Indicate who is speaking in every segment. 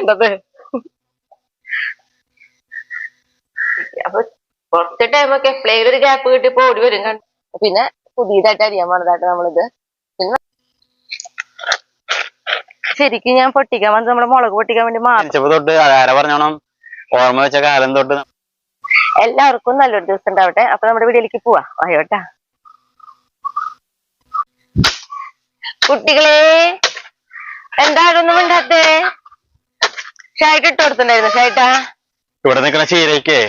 Speaker 1: വെക്കേണ്ടത്. അപ്പൊ കുറച്ച് ടൈമൊക്കെ എപ്പോഴേലും ഒരു ഗ്യാപ്പ് കിട്ടിയപ്പോ ഓടി വരും. പിന്നെ പുതിയതായിട്ട് അരിയാൻ പോണതായിട്ട് നമ്മളിത്. പിന്നെ ശരിക്കും ഞാൻ പൊട്ടിക്കാൻ വന്നത് നമ്മുടെ മുളക് പൊട്ടിക്കാൻ വേണ്ടി മാത്രം
Speaker 2: തൊട്ട് പറഞ്ഞോണം ഓർമ്മ വെച്ച കാലം തൊട്ട്.
Speaker 1: എല്ലാവർക്കും നല്ലൊരു ദിവസം ഉണ്ടാവട്ടെ. അപ്പൊ നമ്മുടെ വീഡിയോയിലേക്ക് പോവാ. ആയോട്ടാ കുട്ടികളെ, എന്താണൊന്നും ഉണ്ടാത്തേ? ഷായിട്ട് ഇട്ട് കൊടുത്തിട്ടുണ്ടായിരുന്നു. ഷായിട്ടാ
Speaker 2: ഇവിടെ നിൽക്കുന്ന ചീരയ്ക്ക്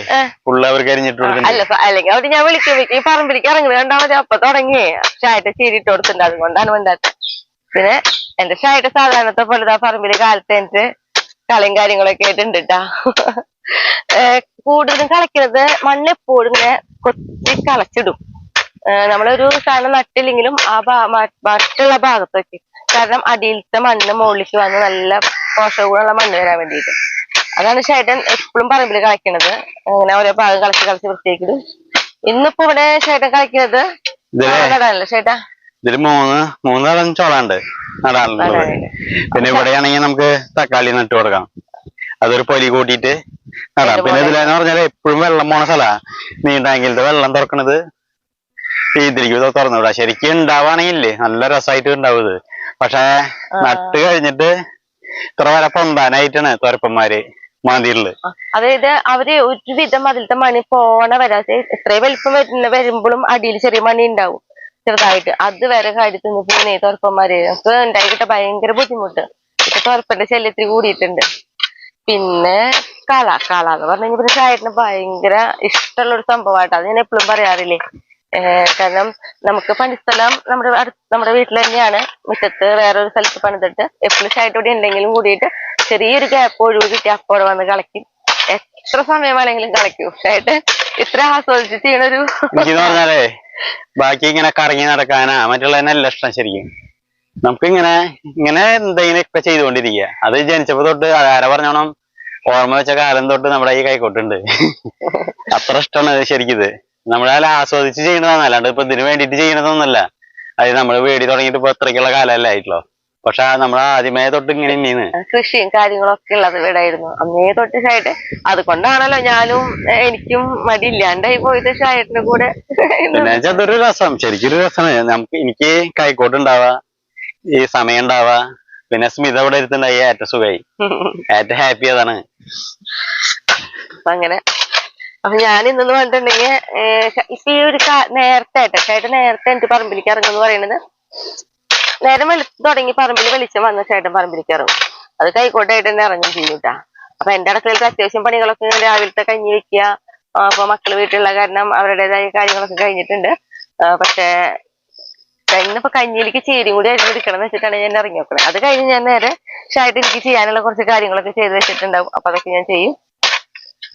Speaker 2: അവർക്ക് അരിഞ്ഞിട്ട്
Speaker 1: അല്ല, അല്ലെങ്കിൽ അവിടെ ഞാൻ വിളിക്കും പറമ്പിലേക്ക് ഇറങ്ങുന്നത് കണ്ടാ മതി. അപ്പൊ തുടങ്ങിയേ ഷായിട്ട് ചീരി ഇട്ട് കൊടുത്തിട്ടുണ്ട്. അതുകൊണ്ടാണ് വേണ്ടാത്ത. പിന്നെ എന്റെ ഷായിട്ട് സാധാരണത്തെ പോലെ പറമ്പില് കാലത്ത് എനിക്ക് കളിയും കാര്യങ്ങളൊക്കെ ആയിട്ടുണ്ട് കേട്ടാ. കൂടുതലും കളിക്കുന്നത് മണ്ണ് എപ്പോഴും ഇങ്ങനെ കൊത്തി കളച്ചിടും. നമ്മളൊരു സാധനം നട്ടില്ലെങ്കിലും മറ്റുള്ള ഭാഗത്തൊക്കെ, കാരണം അടിയിലത്തെ മണ്ണ് മുകളിലേക്ക് വന്ന് നല്ല പോഷകമുള്ള മണ്ണ് വരാൻ വേണ്ടിയിട്ട്. അതാണ് ചേട്ടൻ എപ്പോഴും പറമ്പിൽ കളിക്കണത്. അങ്ങനെ ഓരോ ഭാഗം കളിച്ച് വൃത്തിയാക്കിടും. ഇന്നിപ്പോ ഇവിടെ ചേട്ടൻ കളിക്കുന്നത് നടാനല്ലേ ചേട്ടാ?
Speaker 2: ഇതില് മൂന്ന് ചോളണ്ട് നടാനുള്ളത്. പിന്നെ ഇവിടെയാണെങ്കിൽ നമുക്ക് തക്കാളി നട്ടു കൊടുക്കാം. അതൊരു പൊലി കൂട്ടിയിട്ട് നടാം. പിന്നെ ഇതിലെന്ന് പറഞ്ഞാല് എപ്പോഴും വെള്ളം പോണ സ്ഥലാ. നീണ്ടാങ്കിലത്തെ വെള്ളം തുറക്കണത് ഇതിലേക്ക് തുറന്നുവിടാ. ശരിക്കും ഉണ്ടാവാണെങ്കിലേ നല്ല രസമായിട്ട് ഉണ്ടാവും ഇത്. പക്ഷെ നട്ട് കഴിഞ്ഞിട്ട് ഇത്ര വരെ പൊന്താനായിട്ടാണ് തുരപ്പന്മാര് മാന്തിയുള്ളത്.
Speaker 1: അതായത് അവര് ഒരുവിധം അതിലത്തെ മണി പോണ വരാതെ എത്രയും വലിപ്പം വരുമ്പോഴും അടിയിൽ ചെറിയ മണി ഉണ്ടാവും ചെറുതായിട്ട്. അത് വരെ കാടി തിന്ന് പോകുന്നേ തുറപ്പന്മാര്. നമുക്ക് ഉണ്ടായി കിട്ടാൻ ഭയങ്കര ബുദ്ധിമുട്ട്. ഇപ്പൊ തുറപ്പന്റെ ശല്യത്തിൽ കൂടിയിട്ടുണ്ട്. പിന്നെ കള എന്ന് പറഞ്ഞു കഴിഞ്ഞാൽ പിന്നെ ചായട്ടിന് ഭയങ്കര ഇഷ്ടമുള്ള ഒരു സംഭവമായിട്ട്. അത് ഞാൻ എപ്പോഴും പറയാറില്ലേ. കാരണം നമുക്ക് പണിസ്ഥലം നമ്മുടെ വീട്ടിൽ തന്നെയാണ്. മുറ്റത്ത് വേറൊരു സ്ഥലത്ത് പണിതിട്ട് എപ്പോഴും ചായട്ട് ഇവിടെ ഉണ്ടെങ്കിലും കൂടിയിട്ട് ചെറിയൊരു ഗ്യാപ്പ് ഒഴിവ് കിട്ടി അപ്പോൾ വന്ന് കളിക്കും. എത്ര സമയം വേണമെങ്കിലും കളിക്കും. ചായട്ട് ഇത്ര ആസ്വദിച്ച് ചെയ്യണൊരു
Speaker 2: പറഞ്ഞാലേ ബാക്കി ഇങ്ങനെ കറങ്ങി നടക്കാനാ മറ്റുള്ളതിനെല്ലാം ഇഷ്ടം. ശരിക്കും നമുക്ക് ഇങ്ങനെ എന്തെങ്കിലും ഒക്കെ ചെയ്തുകൊണ്ടിരിക്കുക. അത് ജനിച്ചപ്പോ തൊട്ട് പറഞ്ഞോണം ഓർമ്മ വെച്ച കാലം തൊട്ട് നമ്മുടെ ഈ കൈക്കോട്ടുണ്ട്. അത്ര ഇഷ്ടമാണ് ശരിക്കും ഇത്. നമ്മളെ ആസ്വദിച്ച് ചെയ്യണതാണ്. അല്ലാണ്ട് ഇപ്പൊ ഇതിന് വേണ്ടിയിട്ട് ചെയ്യണതൊന്നല്ല. അത് നമ്മള് വേടി തുടങ്ങിയിട്ട് ഇപ്പൊ അത്രയ്ക്കുള്ള കാലമല്ലേ ആയിട്ടുള്ളൂ. പക്ഷെ നമ്മൾ ആദ്യമേ തൊട്ട് ഇങ്ങനെ തന്നെയാണ്
Speaker 1: കൃഷിയും കാര്യങ്ങളൊക്കെ ഉള്ളത് വീടായിരുന്നു അന്നേ തൊട്ട്. ഷായിട്ട് അതുകൊണ്ടാണല്ലോ എനിക്കും മടിയില്ലാണ്ടായി പോയത് ഷായിട്ടിന്റെ കൂടെ.
Speaker 2: പിന്നെ അതൊരു രസം, ശരിക്കൊരു രസമാണ്. എനിക്ക് കൈക്കോട്ട് ഉണ്ടാവാ, ഈ സമയം ഉണ്ടാവാ, പിന്നെ സ്മിത ഇവിടെ ഇരുത്തുണ്ടായി. ഏറ്റവും സുഖമായി, ഏറ്റവും ഹാപ്പി അതാണ്.
Speaker 1: അങ്ങനെ അപ്പൊ ഞാൻ ഇന്നെന്ന് പറഞ്ഞിട്ടുണ്ടെങ്കിൽ ഇപ്പൊ ഈ ഒരു നേരത്തെ ചേട്ടൻ നേരത്തെ എനിക്ക് പറമ്പിലേക്ക് ഇറങ്ങുമെന്ന് പറയുന്നത്, നേരം വെളുത്ത് തുടങ്ങി പറമ്പിൽ വെളിച്ചം വന്ന ചേട്ടൻ പറമ്പിലേക്ക് ഇറങ്ങും. അത് കൈക്കോട്ടായിട്ട് തന്നെ ഇറങ്ങും ചെയ്യൂട്ടാ. അപ്പൊ എന്റെ അടുക്കളയിലത്തെ അത്യാവശ്യം പണികളൊക്കെ രാവിലത്തെ കഞ്ഞി വെക്കുക. അപ്പൊ മക്കള് വീട്ടിലുള്ള കാരണം അവരുടേതായ കാര്യങ്ങളൊക്കെ കഴിഞ്ഞിട്ടുണ്ട്. പക്ഷെ ഇന്നിപ്പോ കഞ്ഞിയിലേക്ക് ചീരയും കൂടി അരിഞ്ഞെടുക്കണം എന്ന് വെച്ചിട്ടാണ് ഞാൻ ഇറങ്ങി നോക്കുന്നത്. അത് കഴിഞ്ഞ് ഞാൻ നേരെ ഷായിട്ട് എനിക്ക് ചെയ്യാനുള്ള കുറച്ച് കാര്യങ്ങളൊക്കെ ചെയ്ത് വെച്ചിട്ടുണ്ടാവും. അപ്പൊ അതൊക്കെ ഞാൻ ചെയ്യും.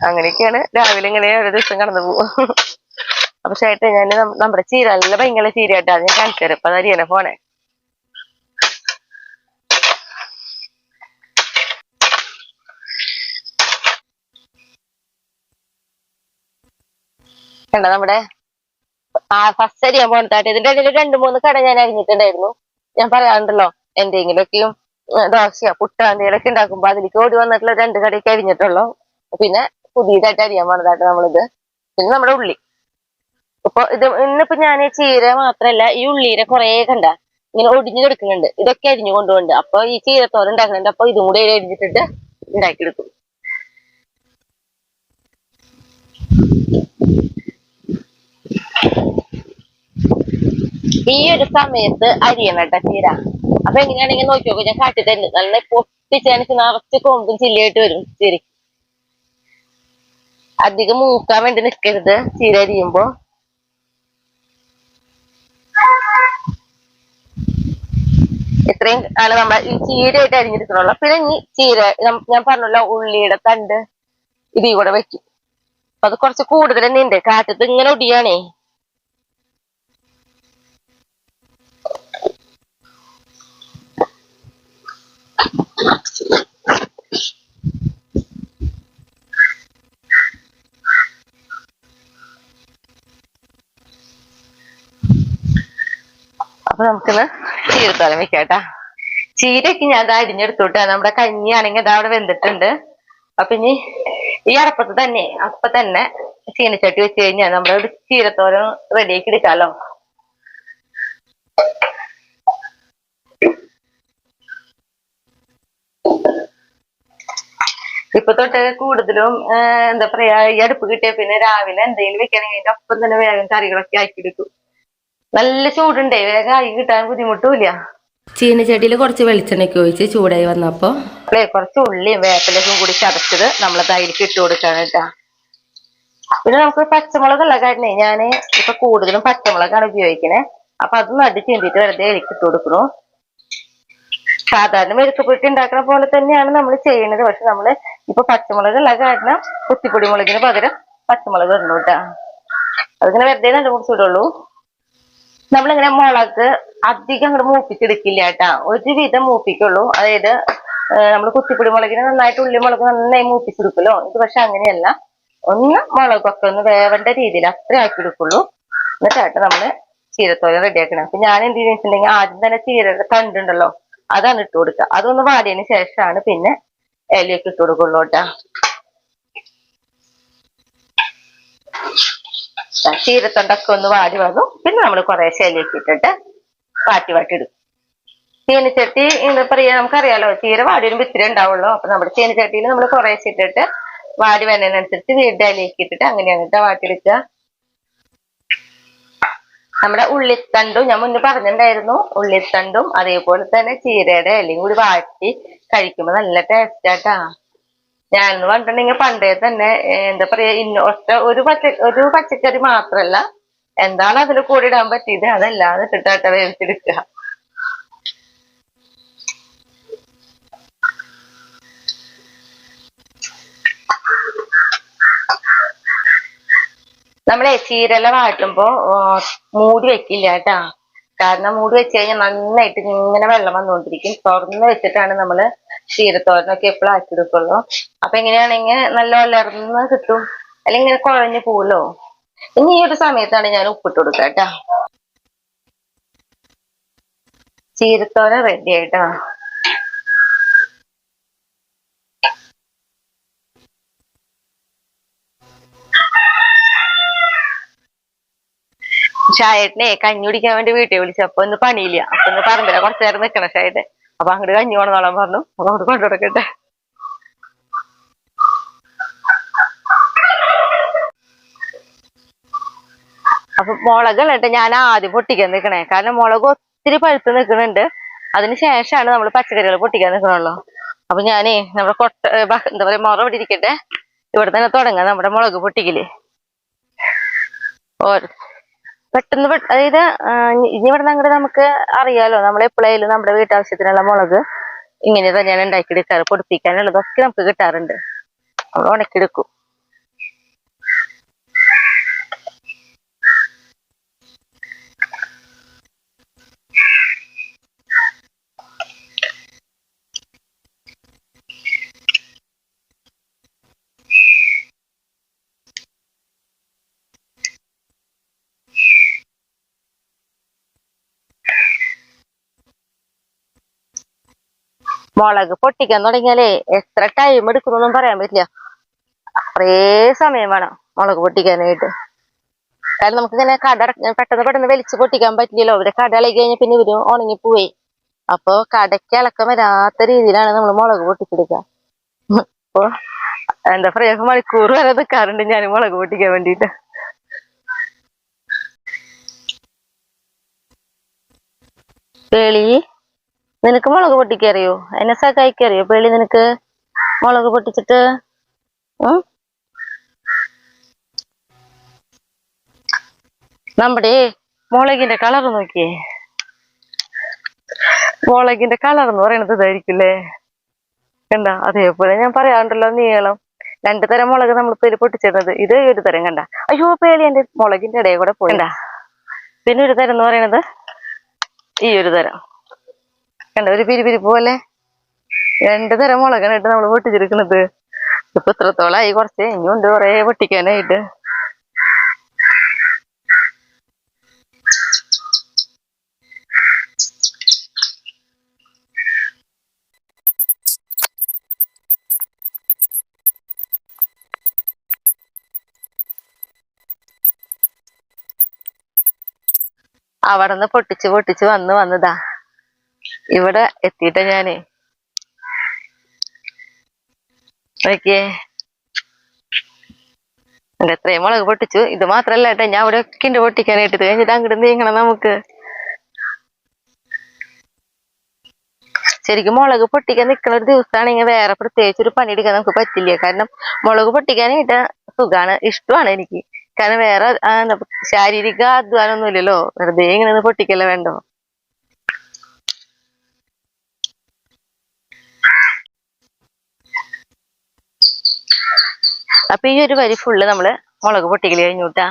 Speaker 1: അങ്ങനെയൊക്കെയാണ് രാവിലെ ഇങ്ങനെ ഓരോ ദിവസം കടന്നു പോകും. അപ്പൊ ഷായിട്ട് ഞാൻ നമ്മുടെ ചീര നല്ല ഭയങ്കര ചീരയായിട്ടാ ഞാൻ കാണിച്ചു തരാം. അപ്പൊ അതറിയാലോ ഫോണെ. കണ്ട നമ്മുടെ ഫസ്റ്റ് അരിയാൻ പോണത്തായിട്ട്. ഇതിന്റെ ഇടയിൽ 2-3 കട ഞാൻ അരിഞ്ഞിട്ടുണ്ടായിരുന്നു. ഞാൻ പറയാറുണ്ടല്ലോ എന്തെങ്കിലുമൊക്കെയും ദോശയോ പുട്ടോ എന്തെങ്കിലുമൊക്കെ ഉണ്ടാക്കുമ്പോ അതിലേക്ക് ഓടി വന്നിട്ടുള്ള 2 കടയൊക്കെ അരിഞ്ഞിട്ടുള്ളൂ. പിന്നെ പുതിയതായിട്ട് അരിയാൻ പോണതായിട്ട് നമ്മളിത്. പിന്നെ നമ്മുടെ ഉള്ളി. ഇപ്പൊ ഇന്നിപ്പോ ഞാൻ ചീര മാത്രല്ല ഈ ഉള്ളിയുടെ കുറെ കണ്ട ഇങ്ങനെ ഒടിഞ്ഞു കിടക്കുന്നുണ്ട്. ഇതൊക്കെ അരിഞ്ഞു കൊണ്ടുപോകുന്നുണ്ട്. അപ്പൊ ഈ ചീരത്തോരൻ ഉണ്ടാക്കുന്നുണ്ട്. അപ്പൊ ഇതും കൂടെ അരിഞ്ഞിട്ടിട്ട് ഉണ്ടാക്കിയെടുക്കും. ഈ ഒരു സമയത്ത് അരിയണം കേട്ടോ ചീര. അപ്പൊ എങ്ങനെയാണെങ്കിൽ നോക്കി നോക്കും, ഞാൻ കാട്ടി തരുന്നുണ്ട്. നല്ല പൊട്ടിച്ചനച്ച് നിറച്ച് കൊമ്പും ചില്ലയായിട്ട് വരും ചീര. അധികം മൂക്കാൻ വേണ്ടി നിൽക്കരുത് ചീര അരിയുമ്പോ. ഇത്രയും ആണ് നമ്മൾ ഈ ചീരയായിട്ട് അരിഞ്ഞെടുക്കണുള്ളൂ. പിന്നെ ഈ ചീര ഞാൻ പറഞ്ഞല്ലോ ഉള്ളിയുടെ തണ്ട് ഇതിൽ കൂടെ വെക്കും. അപ്പൊ അത് കുറച്ച് കൂടുതൽ തന്നെ ഉണ്ട്. കാറ്റത്ത് ഇങ്ങനെ ഒടിയാണേ. അപ്പൊ നമുക്കിന്ന് ചീരത്തോരൻ വെക്കാട്ടാ. ചീരയൊക്കെ ഞാൻ അത് അരിഞ്ഞെടുത്തോട്ടെ. നമ്മുടെ കഞ്ഞിയാണെങ്കിൽ അത് അവിടെ വെന്തിട്ടുണ്ട്. അപ്പൊ ഇനി ഈ അടപ്പത്ത് തന്നെ അപ്പൊ തന്നെ ചീനച്ചട്ടി വെച്ച് കഴിഞ്ഞാൽ നമ്മുടെ ചീരത്തോരൻ റെഡിയാക്കി എടുക്കാലോ. ഇപ്പൊ തൊട്ട് കൂടുതലും എന്താ പറയാ, ഈ അടുപ്പ് കിട്ടിയ പിന്നെ രാവിലെ എന്തെങ്കിലും വെക്കണമെങ്കിൽ അതിന്റെ ഒപ്പം തന്നെ വേഗം കറികളൊക്കെ ആക്കിയെടുക്കും. നല്ല ചൂടുണ്ടേ, വേഗം ആയി കിട്ടാൻ ബുദ്ധിമുട്ടില്ല.
Speaker 3: ചീനച്ചട്ടിയിൽ കുറച്ച് വെളിച്ചെണ്ണയ്ക്ക് ഒഴിച്ച് ചൂടായി വന്നപ്പോൾ
Speaker 1: കുറച്ച് ഉള്ളിയും വേപ്പിലൊക്കെ കൂടി ചതച്ചത് നമ്മൾ അതിലേക്ക് ഇട്ട് കൊടുക്കാണ് കേട്ടാ. പിന്നെ നമുക്ക് പച്ചമുളകുള്ള കാരണേ ഞാന് ഇപ്പൊ കൂടുതലും പച്ചമുളകാണ് ഉപയോഗിക്കണേ. അപ്പൊ അത് നടി ചീന്തിട്ട് വെറുതെ അതിലേക്ക് ഇട്ട് കൊടുക്കണു. സാധാരണ മെഴുക്കുപുരട്ടി ഉണ്ടാക്കുന്ന പോലെ തന്നെയാണ് നമ്മൾ ചെയ്യുന്നത്. പക്ഷെ നമ്മള് ഇപ്പൊ പച്ചമുളകുള്ള കാരണം കുത്തിപ്പൊടി മുളകിന് പകരം പച്ചമുളക് ഇടണു കേട്ടാ. അതിങ്ങനെ വെറുതെ നല്ല കുറിച്ചിടുള്ളൂ. നമ്മളിങ്ങനെ മുളക് അധികം അങ്ങോട്ട് മൂപ്പിച്ചെടുക്കില്ല കേട്ടാ, ഒരുവിധം മൂപ്പിക്കുള്ളൂ. അതായത് നമ്മൾ കുത്തിപ്പൊടി മുളകിന് നന്നായിട്ട് ഉള്ളി മുളക് നന്നായി മൂപ്പിച്ചെടുക്കുമല്ലോ. ഇത് പക്ഷെ അങ്ങനെയല്ല, ഒന്ന് മുളകൊക്കെ ഒന്ന് വേവേണ്ട രീതിയിൽ അത്രേ ആക്കി എടുക്കുള്ളൂ. എന്നിട്ടായിട്ട് നമ്മള് ചീരത്തോരൻ റെഡിയാക്കണം. അപ്പൊ ഞാൻ എന്ത് ചെയ്യുന്നുണ്ടെങ്കിൽ ആദ്യം തന്നെ ചീരയുടെ തണ്ടുണ്ടല്ലോ അതാണ് ഇട്ട് കൊടുക്കുക. അതൊന്ന് വാടിയതിന് ശേഷമാണ് പിന്നെ ഇലയൊക്കെ ഇട്ട് കൊടുക്കുള്ളൂ കേട്ടാ. ചീരത്തൊണ്ടൊക്കെ ഒന്ന് വാടി വന്നു പിന്നെ നമ്മൾ കുറേശ്ശെ ഇലയൊക്കെ ഇട്ടിട്ട് വാട്ടി എടുക്കും. ചീനച്ചട്ടി എന്താ പറയാ, നമുക്കറിയാലോ ചീര വാടി വരുമ്പോ ഇത്തിരി ഉണ്ടാവുള്ളൂ. അപ്പൊ നമ്മുടെ ചീനച്ചട്ടിയിൽ നമ്മൾ കുറേശ്ശെ ഇട്ടിട്ട് വാടി വരുന്നതിനനുസരിച്ച് വീണ്ടും ഇലയൊക്കെ ഇട്ടിട്ട് അങ്ങനെയാണ് കേട്ടോ വാട്ടിയെടുക്കുക. നമ്മുടെ ഉള്ളിത്തണ്ടും ഞാൻ മുന്നേ പറഞ്ഞിട്ടുണ്ടായിരുന്നു, ഉള്ളിത്തണ്ടും അതേപോലെ തന്നെ ചീരയുടെ ഇലയും കൂടി വാട്ടി കഴിക്കുമ്പോ നല്ല ടേസ്റ്റ് ആട്ടാ. ഞാനെന്ന് പറഞ്ഞിട്ടുണ്ടെങ്കിൽ പണ്ടേ തന്നെ എന്താ പറയാ, ഒരു പച്ചക്കറി മാത്രല്ല, എന്താണ് അതിൽ കൂടി ഇടാൻ പറ്റിയത് അതെല്ലാം ഇട്ടിട്ടാട്ട വേവിച്ചെടുക്കുക. നമ്മളെ ചീരല വാട്ടുമ്പോ മൂടി വെക്കില്ല കേട്ടാ. കാരണം മൂടി വെച്ച് കഴിഞ്ഞാൽ നന്നായിട്ട് ഇങ്ങനെ വെള്ളം വന്നുകൊണ്ടിരിക്കും. തുറന്ന് വെച്ചിട്ടാണ് നമ്മള് ചീരത്തോരനൊക്കെ എപ്പോഴും ആക്കിയെടുക്കുള്ളൂ. അപ്പൊ എങ്ങനെയാണെങ്കിൽ നല്ല വളർന്ന് കിട്ടും, അല്ലെങ്കിൽ ഇങ്ങനെ കുഴഞ്ഞു പോവല്ലോ. ഇനി ഈ ഒരു സമയത്താണ് ഞാൻ ഉപ്പിട്ട് കൊടുക്കുക കേട്ടാ. ചീരത്തോരൻ റെഡി ആയിട്ടാ. ഷായേട്ടനെ കഞ്ഞി കുടിക്കാൻ വേണ്ടി വീട്ടിൽ വിളിച്ചു. അപ്പൊ ഇന്ന് പണിയില്ല. അപ്പൊ ഇന്ന് പറമ്പില കുറച്ചു നേരം നിക്കണം ഷായേട്ടൻ. അപ്പൊ അങ്ങോട്ട് കഞ്ഞി കൊണ്ടോളാൻ പറഞ്ഞു. അപ്പൊ അങ്ങോട്ട് കൊണ്ടുകൊടുക്കട്ടെ. അപ്പൊ മുളക് ഞാൻ ആദ്യം പൊട്ടിക്കാൻ നിൽക്കണേ. കാരണം മുളക് ഒത്തിരി പഴുത്ത് നിൽക്കുന്നുണ്ട്. അതിന് ശേഷമാണ് നമ്മൾ പച്ചക്കറികൾ പൊട്ടിക്കാൻ നിൽക്കണല്ലോ. അപ്പൊ ഞാനേ നമ്മുടെ എന്താ പറയാ, മുറ ഇവിടെ ഇരിക്കട്ടെ, ഇവിടെ തന്നെ തുടങ്ങാം നമ്മുടെ മുളക് പൊട്ടിക്കല്. പെട്ടെന്ന് അതായത് ഇനി ഇവിടെ അങ്ങോട്ട് നമുക്ക് അറിയാലോ, നമ്മൾ എപ്പോഴായാലും നമ്മുടെ വീട്ടാവശ്യത്തിനുള്ള മുളക് ഇങ്ങനെ തന്നെയാണ് ഉണ്ടാക്കിയെടുക്കാറ്. പൊടിപ്പിക്കാനുള്ളതൊക്കെ നമുക്ക് കിട്ടാറുണ്ട്. നമ്മൾ ഉണക്കിയെടുക്കും. മുളക് പൊട്ടിക്കാൻ തുടങ്ങിയാലേ എത്ര ടൈം എടുക്കുന്നൊന്നും പറയാൻ പറ്റില്ല. കുറേ സമയം വേണം മുളക് പൊട്ടിക്കാനായിട്ട്. കാരണം നമുക്ക് ഇങ്ങനെ പെട്ടെന്ന് വലിച്ചു പൊട്ടിക്കാൻ പറ്റില്ലല്ലോ. ഇവരെ കട ഇളകി കഴിഞ്ഞാൽ പിന്നെ ഇവര് ഉണങ്ങിപ്പോയി. അപ്പൊ കടയ്ക്ക് ഇളക്കം വരാത്ത രീതിയിലാണ് നമ്മൾ മുളക് പൊട്ടിച്ചെടുക്കുക. അപ്പൊ എന്താ പറയാ, മണിക്കൂർ വരെ നിൽക്കാറുണ്ട് ഞാൻ മുളക് പൊട്ടിക്കാൻ വേണ്ടിട്ട്. പേളി, നിനക്ക് മുളക് പൊട്ടിക്കറിയോ? എന്നെ സഹായിക്കറിയോ പേളി നിനക്ക് മുളക് പൊട്ടിച്ചിട്ട്? നമ്മുടെ മുളകിന്റെ കളർ നോക്കിയേ. മുളകിന്റെ കളർ എന്ന് പറയുന്നത് ഇതായിരിക്കില്ലേ, കണ്ട? അതേപോലെ ഞാൻ പറയാറുണ്ടല്ലോ, നീളം. 2 തരം മുളക് നമ്മൾ പേര് പൊട്ടിച്ചിടുന്നത്. ഇത് ഒരു തരം, കണ്ട? അയ്യോ പേളി എന്റെ മുളകിന്റെ ഇടയിൽ കൂടെ പോയിണ്ട. പിന്നെ ഒരു തരം എന്ന് പറയുന്നത് ഈ ഒരു തരം, കണ്ട? ഒരു പിരിപിരിപ്പ് പോലെ 2 തരം മുളകാണ് ഇട്ട് നമ്മൾ പൊട്ടിച്ചെടുക്കുന്നത്. ഇപ്പൊ ഇത്രത്തോളമായി, കുറച്ച് ഇനിയുണ്ട് കുറെ പൊട്ടിക്കാനായിട്ട്. അവിടെ നിന്ന് പൊട്ടിച്ച് പൊട്ടിച്ച് വന്നതാ ഇവിടെ എത്തിയിട്ട ഞാന്. നോക്കിയേ, എത്രയും മുളക് പൊട്ടിച്ചു. ഇത് മാത്രല്ല കേട്ടോ, ഞാൻ അവിടെ ഒക്കെ ഉണ്ട് പൊട്ടിക്കാനായിട്ട്. ഇത് കഴിഞ്ഞിട്ട് അങ്ങോട്ട് നീങ്ങണം നമുക്ക്. ശരിക്കും മുളക് പൊട്ടിക്കാൻ നിൽക്കുന്ന ഒരു ദിവസമാണെങ്കിൽ വേറെ പ്രത്യേകിച്ച് ഒരു പണിയെടുക്കാൻ നമുക്ക് പറ്റില്ല. കാരണം മുളക് പൊട്ടിക്കാനായിട്ട് സുഖാണ്, ഇഷ്ടമാണ് എനിക്ക്. കാരണം വേറെ ശാരീരിക അധ്വാനം ഒന്നും ഇല്ലല്ലോ, വെറുതെ ഇങ്ങനെ പൊട്ടിക്കല്ലേ വേണ്ടോ. അപ്പൊ ഈ ഒരു വരി ഫുള്ള് നമ്മള് മുളക് പൊട്ടിക്കല് കഴിഞ്ഞുട്ടാ.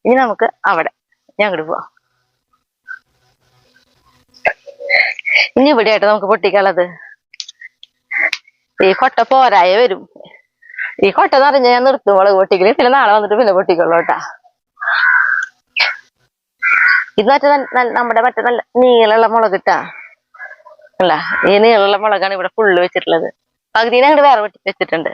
Speaker 1: ഇനി നമുക്ക് അവിടെ ഞങ്ങോട്ട് പോവാം. ഇനി ഇവിടെ ആയിട്ട് നമുക്ക് പൊട്ടിക്കാനുള്ളത് ഈ കൊട്ട പോരായ വരും. ഈ കൊട്ട നിറഞ്ഞ ഞാൻ നിർത്തും മുളക് പൊട്ടിക്കല്. പിന്നെ നാളെ വന്നിട്ട് പിന്നെ പൊട്ടിക്കുള്ളൂ കേട്ടാ. ഇത് നമ്മുടെ മറ്റേ നല്ല നീളമുള്ള മുളക് ഇട്ടാ അല്ല, ഈ നീളമുള്ള മുളകാണ് ഇവിടെ ഫുള്ള് വെച്ചിട്ടുള്ളത്. പകുതിനെ അങ്ങോട്ട് വേറെ വെച്ചിട്ടുണ്ട്.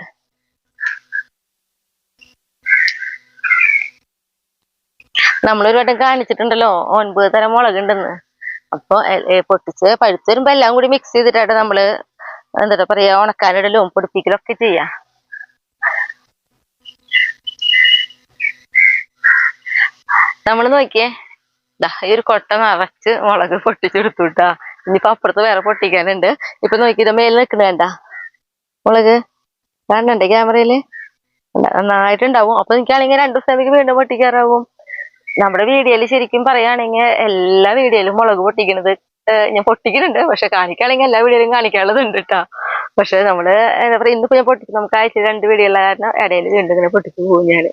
Speaker 1: നമ്മളൊരു വട്ടം കാണിച്ചിട്ടുണ്ടല്ലോ 9 തരം മുളക് ഉണ്ടെന്ന്. അപ്പൊ പൊട്ടിച്ച് പഴുത്ത് വരുമ്പോ എല്ലാം കൂടി മിക്സ് ചെയ്തിട്ടായിട്ട് നമ്മള് എന്താ പറയാ, ഉണക്കാനിടലും പൊടിപ്പിക്കലും ഒക്കെ ചെയ്യാം. നമ്മള് നോക്കിയേ, ഈ ഒരു കൊട്ട നിറച്ച് മുളക് പൊട്ടിച്ചെടുത്തുട്ടാ. ഇനിയിപ്പൊ അപ്പുറത്ത് വേറെ പൊട്ടിക്കാനുണ്ട്. ഇപ്പൊ നോക്കിയത് മേലെ നിൽക്കുന്ന വേണ്ട മുളക് കാണണ്ടേ ക്യാമറയില്, നന്നായിട്ടുണ്ടാവും. അപ്പൊ എനിക്കാണെങ്കിൽ 2 ദിവസത്തേക്ക് വീണ്ടും പൊട്ടിക്കാറാവും. നമ്മുടെ വീഡിയോയിൽ ശരിക്കും പറയുകയാണെങ്കിൽ എല്ലാ വീഡിയോയിലും മുളക് പൊട്ടിക്കണത് ഞാൻ പൊട്ടിക്കുന്നുണ്ട്. പക്ഷെ കാണിക്കുകയാണെങ്കിൽ എല്ലാ വീഡിയോയിലും കാണിക്കാനുള്ളത് ഉണ്ട് കേട്ടാ. പക്ഷെ നമ്മള് എന്താ പറയാ, ഇന്നിപ്പോ ഞാൻ പൊട്ടിച്ചു, നമുക്ക് ആഴ്ച 2 വീഡിയോ ഉള്ള കാരണം ഇടയിൽ വീണ്ടും ഇങ്ങനെ പൊട്ടിച്ചു പോകും ഞാന്.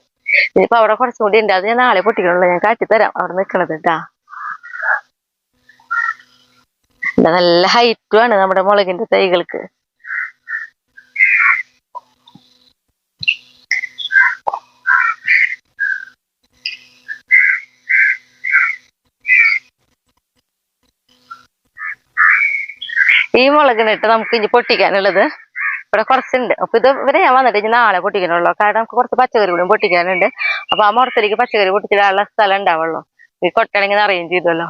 Speaker 1: ഇനിയിപ്പോ അവിടെ കുറച്ചും കൂടി ഉണ്ട്, അത് ഞാൻ നാളെ പൊട്ടിക്കണുള്ളൂ. ഞാൻ കാട്ടിത്തരാം അവിടെ നിൽക്കണത് കേട്ടാ. നല്ല ഹൈറ്റും ആണ് നമ്മുടെ മുളകിന്റെ തൈകൾക്ക്. ഈ മുളകിനിട്ട് നമുക്ക് ഇനി പൊട്ടിക്കാനുള്ളത് ഇവിടെ കുറച്ചുണ്ട്. അപ്പൊ ഇത് ഇവരെ ഞാൻ വന്നിട്ട് ഇനി നാളെ പൊട്ടിക്കാനുള്ളൂ. കാരണം നമുക്ക് കുറച്ച് പച്ചക്കറി കൂടി പൊട്ടിക്കാനുണ്ട്. അപ്പൊ ആ മുറത്തിലേക്ക് പച്ചക്കറി പൊട്ടിച്ചിടാനുള്ള സ്ഥലം ഉണ്ടാവുള്ളൂ. ഈ കൊട്ടയാണെങ്കിൽ അറിയുകയും ചെയ്തല്ലോ.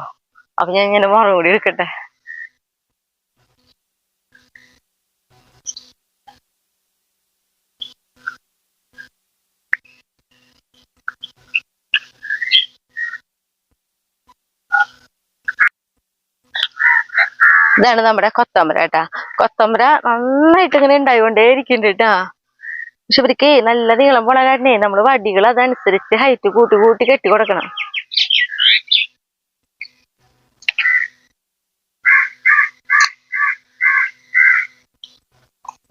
Speaker 1: അപ്പൊ ഞാൻ ഇങ്ങനെ മുളക് കൂടി എടുക്കട്ടെ. ഇതാണ് നമ്മുടെ കൊത്തമ്പര കേട്ടാ. കൊത്തമ്പര നന്നായിട്ട് ഇങ്ങനെ ഉണ്ടായിക്കൊണ്ടേ ഇരിക്കുന്നുണ്ട് കേട്ടാ. പക്ഷെ ഇവർക്ക് നല്ല നീളം പോണ കാരണേ നമ്മള് വടികൾ അതനുസരിച്ച് ഹൈറ്റ് കൂട്ടി കൂട്ടി കെട്ടി കൊടുക്കണം.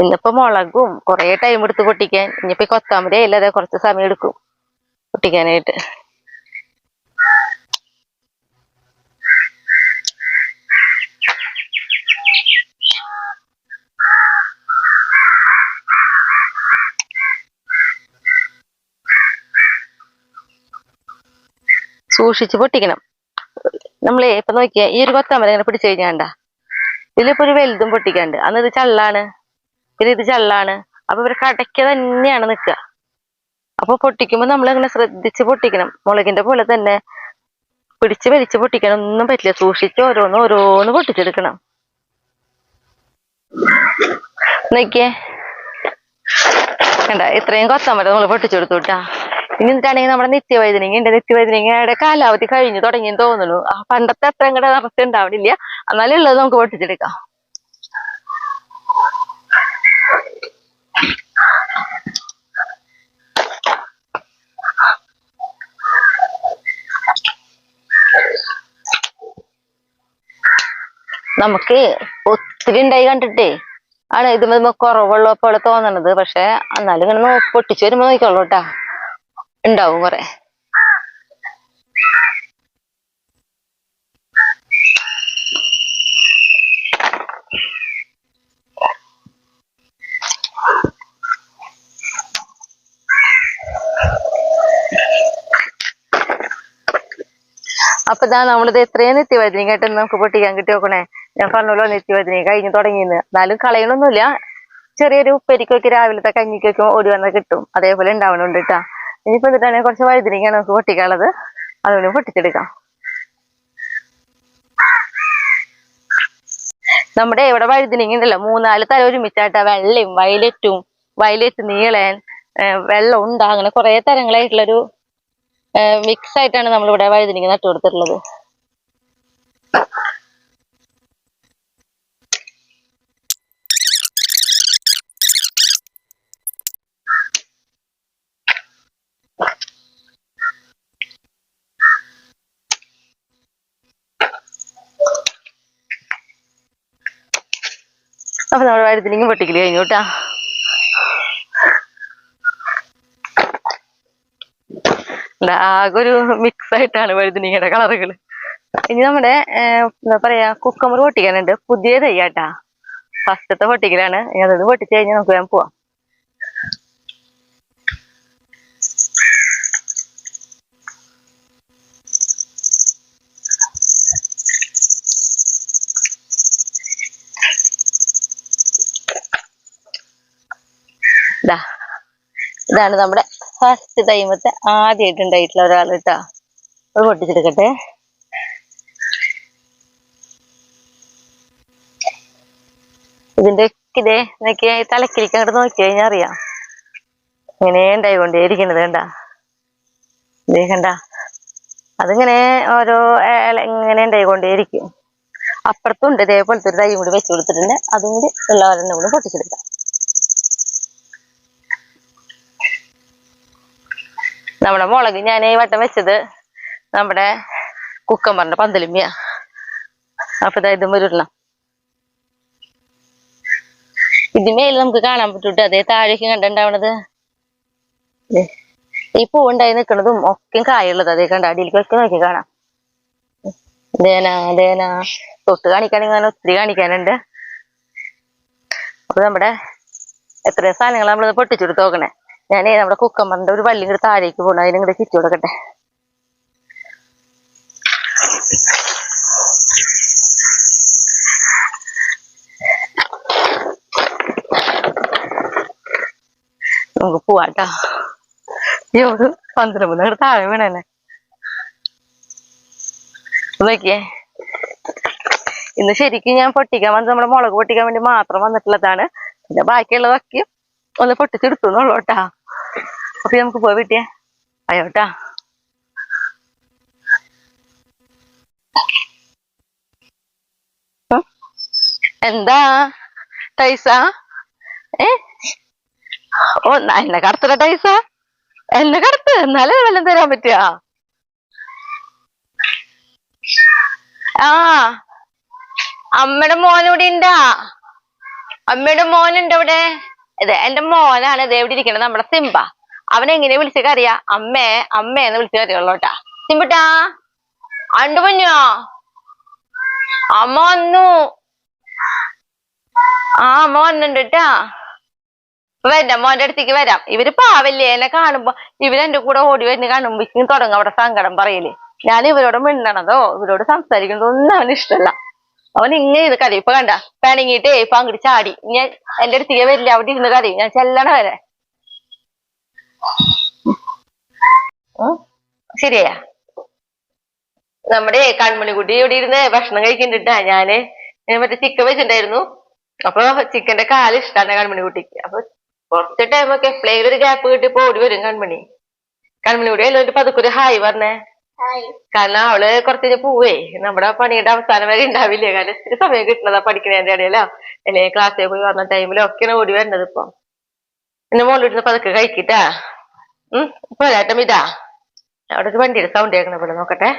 Speaker 1: ഇന്നിപ്പോ മുളകും കുറെ ടൈം എടുത്ത് പൊട്ടിക്കാൻ. ഇനിയിപ്പോ കൊത്തമ്പര ഇല്ലാതെ കുറച്ച് സമയം എടുക്കും പൊട്ടിക്കാനായിട്ട്. സൂക്ഷിച്ച് പൊട്ടിക്കണം. നമ്മളെ ഇപ്പൊ നോക്കിയാ ഈ ഒരു കൊത്തമ്പര ഇങ്ങനെ പിടിച്ചു കഴിഞ്ഞാണ്ട ഇതിലിപ്പോ ഒരു വലുതും പൊട്ടിക്കാണ്ട്. അന്ന് ഇത് ചള്ളാണ്, പിന്നെ ഇത് ചള്ളാണ്. അപ്പൊ ഇവര് കടയ്ക്ക് തന്നെയാണ് നിക്കുക. അപ്പൊ പൊട്ടിക്കുമ്പോ നമ്മൾ അങ്ങനെ ശ്രദ്ധിച്ച് പൊട്ടിക്കണം. മുളകിന്റെ പോലെ തന്നെ പിടിച്ച് വലിച്ച് പൊട്ടിക്കണം ഒന്നും പറ്റില്ല. സൂക്ഷിച്ച് ഓരോന്ന് പൊട്ടിച്ചെടുക്കണം. നോക്കിയേ കണ്ട, ഇത്രയും കൊത്തമ്പര നമ്മൾ പൊട്ടിച്ചെടുത്തു കേട്ടാ. ഇനി എന്നിട്ടാണെങ്കിൽ നമ്മുടെ നിത്യവൈദ്യനിക ഉണ്ട്. നിത്യവൈദ്യനികയുടെ കാലാവധി കഴിഞ്ഞു തുടങ്ങിയെന്ന് തോന്നുന്നു. പണ്ടത്തെ അത്ര ഇങ്ങടെ നിറച്ച് ഉണ്ടാവണില്ല. എന്നാലും ഉള്ളത് നമുക്ക് പൊട്ടിച്ചെടുക്കാം. നമുക്ക് ഒത്തിരി ഉണ്ടായി കണ്ടിട്ടേ ആണ് ഇത് കുറവുള്ള പോലെ തോന്നണത്. പക്ഷെ എന്നാലും ഇങ്ങനെ പൊട്ടിച്ചു വരുമ്പോ നോക്കിക്കോളൂ കേട്ടാ, ഉണ്ടാവും കുറെ. അപ്പൊ ഇതാ നമ്മളിത് എത്രയും നിത്യവൈദ്യനികായിട്ട് നമുക്ക് പൊട്ടിക്കാൻ കിട്ടി നോക്കണേ. ഞാൻ പറഞ്ഞല്ലോ നിത്യവൈദ്യനിക കഴിഞ്ഞ് തുടങ്ങിയെന്ന്. എന്നാലും കളയണൊന്നുമില്ല. ചെറിയൊരു ഉപ്പേരിക്കൊക്കെ രാവിലത്തെ കഞ്ഞിക്കൊക്കെ ഓടി വന്നാൽ കിട്ടും. അതേപോലെ ഉണ്ടാവണുണ്ട് കേട്ടാ. ഇനിയിപ്പോ എന്നിട്ടാണെങ്കിൽ കുറച്ച് വഴുതനങ്ങയാണ് നമുക്ക് പൊട്ടിക്കാനുള്ളത്. അതുകൊണ്ട് പൊട്ടിച്ചെടുക്കാം. നമ്മുടെ ഇവിടെ വഴുതിനിങ്ങ ഉണ്ടല്ലോ 3-4 തരം ഒരുമിച്ചായിട്ടാ, വെള്ളയും വയലറ്റ് നീളൻ, വെള്ളം ഉണ്ടാ, അങ്ങനെ കുറെ തരങ്ങളായിട്ടുള്ളൊരു മിക്സ് ആയിട്ടാണ് നമ്മളിവിടെ വഴുതിനിങ്ങ നട്ടു കൊടുത്തിട്ടുള്ളത്. അപ്പൊ നമ്മുടെ വഴുതിനിങ്ങ പൊട്ടിക്കല് കഴിഞ്ഞു കേട്ടാ. ആകെ ഒരു മിക്സ് ആയിട്ടാണ് വഴുതിനിങ്ങയുടെ കളറുകള്. ഇനി നമ്മുടെ എന്താ പറയാ കുക്കമ്പർ പൊട്ടിക്കാനുണ്ട്. പുതിയ തയ്യാട്ടാ, ഫസ്റ്റത്തെ പൊട്ടിക്കലാണ്. ഇനി അതത് പൊട്ടിച്ച് കഴിഞ്ഞാൽ നമുക്ക് വേഗം പോവാം. ഇതാണ് നമ്മുടെ ഫസ്റ്റ് ടൈമത്തെ ആദ്യമായിട്ടുണ്ടായിട്ടുള്ള ഒരാൾ കേട്ടാ. അത് പൊട്ടിച്ചെടുക്കട്ടെ. ഇതിന്റെ ഇതേ നോക്കിയാ തലക്കിലേക്ക് അങ്ങോട്ട് നോക്കി കഴിഞ്ഞാൽ അറിയാം ഇങ്ങനെ ഉണ്ടായിക്കൊണ്ടേയിരിക്കണത്. കണ്ടാ ഇതേ കണ്ട, അതിങ്ങനെ ഓരോ ഇങ്ങനെ ഉണ്ടായിക്കൊണ്ടേയിരിക്കും. അപ്പുറത്തുണ്ട് ഇതേപോലത്തെ ഒരു തൈ കൂടി വെച്ച് കൊടുത്തിട്ടുണ്ട്. അതും കൂടി ഉള്ളവരെന്നെ കൂടി പൊട്ടിച്ചെടുക്കാം. നമ്മുടെ മുളക് ഞാൻ ഈ വട്ടം വെച്ചത് നമ്മുടെ കുക്കമ്പറിന്റെ പന്തലിമ്മിയ. അപ്പൊ ഇതും ഒരു ഇതിന്മേൽ നമുക്ക് കാണാൻ പറ്റൂട്ടോ. അതേ താഴേക്ക് കണ്ടുണ്ടാവണത് ഈ പൂവുണ്ടായി നിൽക്കുന്നതും ഒക്കെ കായുള്ളത്. അതേ കണ്ട അടിയിലേക്കൊക്കെ നോക്കി കാണാം. അതേനാ തൊട്ട് കാണിക്കാണെങ്കിൽ അങ്ങനെ ഒത്തിരി കാണിക്കാനുണ്ട്. അപ്പൊ നമ്മുടെ എത്രയും സാധനങ്ങൾ നമ്മളത് പൊട്ടിച്ചെടുത്ത് നോക്കണേ. ഞാനേ നമ്മുടെ കുക്കമ്പറിന്റെ ഒരു വള്ളി ഇങ്ങോട്ട് താഴേക്ക് പോകണം, അതിനിങ്ങോട്ട് ചുറ്റി കൊടുക്കട്ടെ. നമുക്ക് പോവാട്ടാ. ഒരു 12 താഴെ വീണല്ലേ. നോക്കിയേ, ഇന്ന് ശരിക്കും ഞാൻ പൊട്ടിക്കാൻ വന്നത് നമ്മുടെ മുളക് പൊട്ടിക്കാൻ വേണ്ടി മാത്രം വന്നിട്ടുള്ളതാണ്. പിന്നെ ബാക്കിയുള്ളതൊക്കെ ഒന്ന് പൊട്ടിച്ചെടുത്തുന്നുള്ളൂട്ടാ. അപ്പൊ നമുക്ക് പോയി വീട്ടിയെ അയോട്ടാ. എന്താ ടൈസ? ഓ എന്നെ കടത്തല ടൈസ, എന്നെ കടത്ത്, എന്നാലേ വല്ലതും തരാൻ പറ്റുക. ആ അമ്മയുടെ മോനൂടെ ഉണ്ടാ? അമ്മയുടെ മോനുണ്ട് ഇവിടെ. ഇത് എന്റെ മോനാണ് ഇത് എവിടെ ഇരിക്കണത്, നമ്മുടെ സിംബ. അവനെങ്ങനെ വിളിച്ച കറിയാ? അമ്മേന്ന് വിളിച്ച കറിയുള്ളൂട്ടാ. സിംബട്ടാ അണ്ട് പൊന്നോ, അമ്മ വന്നു. അമ്മ വന്നിണ്ട് കേട്ടാ. വരാം, മോന്റെ അടുത്തേക്ക് വരാം. ഇവര് പാവല്ലേ, എന്നെ കാണുമ്പോ ഇവരെന്റെ കൂടെ ഓടി വരുന്ന കാണുമ്പോ തുടങ്ങും അവിടെ സങ്കടം പറയല്. ഞാൻ ഇവരോട് മിണ്ടണതോ ഇവരോട് സംസാരിക്കണതോ ഒന്നും അവന് ഇഷ്ടമല്ല. അവൻ ഇങ്ങനെ ഇത് കരയും. ഇപ്പൊ കണ്ട പിണങ്ങിട്ടേ ഇപ്പൊ അങ്ങോട്ട് ചാടി. ഞാൻ എന്റെ അടുത്തേക്ക് വരില്ല, അവിടെ ഇരുന്ന് കരയും. ഞാൻ ചെല്ലണ വരെ. ശരിയാ. നമ്മുടെ കൺമണിക്കുട്ടി ഇവിടെ ഇരുന്ന് ഭക്ഷണം കഴിക്കുന്നുണ്ടാ. ഞാന് മറ്റേ ചിക്കൻ വെച്ചിട്ടുണ്ടായിരുന്നു. അപ്പൊ ചിക്കന്റെ കാല് ഇഷ്ടാണ് കൺമണിക്കുട്ടിക്ക്. അപ്പൊ കുറച്ച് ടൈമൊക്കെ എപ്പോഴേലും ഒരു ഗ്യാപ്പ് കിട്ടിയപ്പോ ഓടി വരും കൺമണി. കൺമണിക്കുട്ടി എല്ലാവരും പതുക്കൊരു ഹായ് പറഞ്ഞേ. കാരണം അവള് കുറച്ച് പോവേ, നമ്മുടെ പണിയുടെ അവസാനം വരെ ഉണ്ടാവില്ലേ. കാരണം ഇത്തിരി സമയം കിട്ടുന്നതാ പഠിക്കുന്നതിന്റെ ഇടയിലോ അല്ലെങ്കിൽ ക്ലാസ്സിൽ പോയി വന്ന ടൈമിലോ ഒക്കെയാണ് ഓടി വരുന്നത്. ഇപ്പൊ എന്റെ മോളിൽ ഇരുന്ന് പതുക്കെ കഴിക്കിട്ടാ. ഇപ്പൊ ചേട്ടം ഇതാ അവിടെ ഒരു വണ്ടിയുടെ സൗണ്ട് കേൾക്കണ പോലെ, നോക്കട്ടെ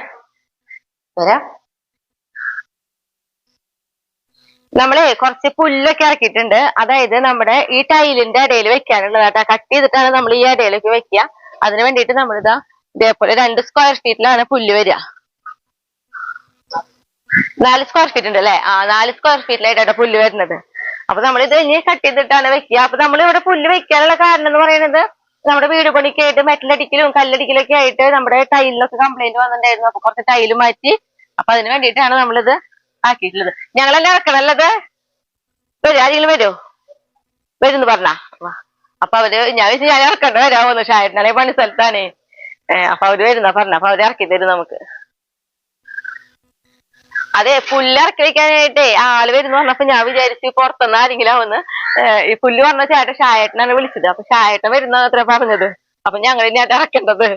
Speaker 1: വരാ. നമ്മള് കുറച്ച് പുല്ലൊക്കെ ഇറക്കിയിട്ടുണ്ട്. അതായത് നമ്മുടെ ഈ ടൈലിന്റെ ഇടയിൽ വെക്കാനുള്ളതാട്ടാ. കട്ട് ചെയ്തിട്ടാണ് നമ്മൾ ഈ ഇടയിലേക്ക് വെക്കുക. അതിന് വേണ്ടിയിട്ട് നമ്മളിതാ ഇതേപോലെ 2 സ്ക്വയർ ഫീറ്റിലാണ് പുല്ല് വരിക. 4 സ്ക്വയർ ഫീറ്റ് ഉണ്ട് അല്ലെ. 4 സ്ക്വയർ ഫീറ്റിലായിട്ടാണ് പുല്ല് വരുന്നത്. അപ്പൊ നമ്മളിത് ഇനി കട്ട് ചെയ്തിട്ടാണ് വെക്കുക. അപ്പൊ നമ്മൾ ഇവിടെ പുല്ല് വെക്കാനുള്ള കാരണം എന്ന് പറയുന്നത് നമ്മുടെ വീട് പണിക്കായിട്ട് മെറ്റലടിക്കലും കല്ലടിക്കലും ഒക്കെ ആയിട്ട് നമ്മുടെ ടൈലിനൊക്കെ കംപ്ലൈന്റ് വന്നിട്ടുണ്ടായിരുന്നു. അപ്പൊ കുറച്ച് ടൈല് മാറ്റി. അപ്പൊ അതിന് വേണ്ടിയിട്ടാണ് നമ്മളിത് ആക്കിയിട്ടുള്ളത്. ഞങ്ങളെല്ലാം ഇറക്കണല്ലത്. വരും, ആരെങ്കിലും വരുന്ന് പറഞ്ഞ. അപ്പൊ അവര് ഞാൻ ഇറക്കണ്ട വരാമോന്ന്. ഷായിട്ടാണെ പണി സ്ഥലത്താണ്. അപ്പൊ അവര് വരുന്ന പറഞ്ഞ. അപ്പൊ അവര് ഇറക്കി തരും നമുക്ക്. അതെ, പുല്ല് ഇറക്കി വെക്കാനായിട്ടേ ആള് വരുന്ന പറഞ്ഞപ്പോ ഞാൻ വിചാരിച്ചു പുറത്തുനിന്ന് ആരെങ്കിലും ആവുന്ന്. ഈ പുല്ല് പറഞ്ഞ ചേട്ടൻ ഷായേട്ടനാണ് വിളിച്ചത്. അപ്പൊ ഷായേട്ടൻ വരുന്ന അത്ര പറഞ്ഞത്. അപ്പൊ ഞങ്ങൾ ഇനി അത് ഇറക്കേണ്ടത്.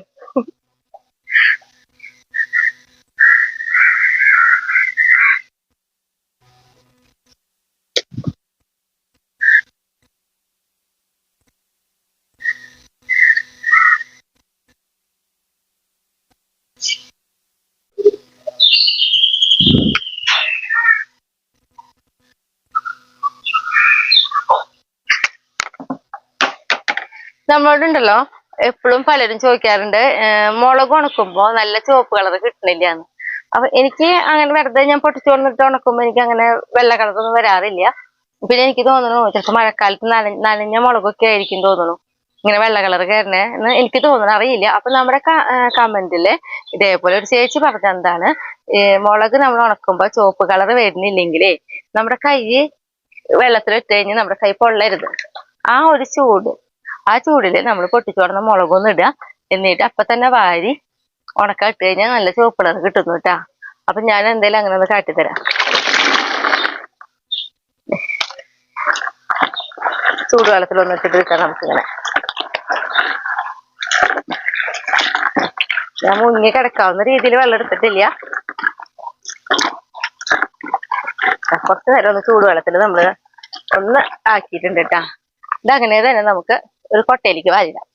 Speaker 1: നമ്മളോടുണ്ടല്ലോ എപ്പോഴും പലരും ചോദിക്കാറുണ്ട്, മുളക് ഉണക്കുമ്പോ നല്ല ചുവപ്പ് കളർ കിട്ടണില്ലാന്ന്. അപ്പൊ എനിക്ക് അങ്ങനെ വെറുതെ ഞാൻ പൊട്ടിച്ചു കൊണ്ടിട്ട് ഉണക്കുമ്പോ എനിക്ക് അങ്ങനെ വെള്ള കളറൊന്നും വരാറില്ല. പിന്നെ എനിക്ക് തോന്നുന്നു ചിലപ്പോ മഴക്കാലത്ത് നനഞ്ഞ മുളകൊക്കെ ആയിരിക്കും തോന്നുന്നു ഇങ്ങനെ വെള്ള കളർ കയറണേന്ന് എനിക്ക് തോന്നുന്നു, അറിയില്ല. അപ്പൊ നമ്മുടെ കമന്റില് ഇതേപോലെ ഒരു ചേച്ചി പറഞ്ഞെന്താണ്, മുളക് നമ്മൾ ഉണക്കുമ്പോ ചുവപ്പ് കളർ വരുന്നില്ലെങ്കിലേ നമ്മുടെ കൈ വെള്ളത്തിലിട്ട് കഴിഞ്ഞ് നമ്മുടെ കൈ പൊള്ളരുത്. ആ ചൂടില് നമ്മൾ പൊട്ടിച്ചു കൊടുന്ന മുളകൊന്നും ഇടുക, എന്നിട്ട് അപ്പൊ തന്നെ വാരി ഉണക്കാൻ ഇട്ട് കഴിഞ്ഞാൽ നല്ല ചുവപ്പ് കളർ കിട്ടുന്നു കേട്ടാ. അപ്പൊ ഞാൻ എന്തായാലും അങ്ങനെ ഒന്ന് കാട്ടിത്തരാം. ചൂടുവെള്ളത്തിൽ ഒന്നിട്ടിട്ട് കിട്ടാം നമുക്കിങ്ങനെ. ഞാൻ മുങ്ങി കിടക്കാവുന്ന രീതിയിൽ വെള്ളം എടുത്തിട്ടില്ല. കുറച്ചു നേരം ഒന്ന് ചൂടുവെള്ളത്തിൽ നമ്മള് ഒന്ന് ആക്കിയിട്ടുണ്ട് കേട്ടാ. ഇതങ്ങനെ തന്നെ നമുക്ക് ഒരു കൊട്ടയിലേക്ക് വാരിടാം.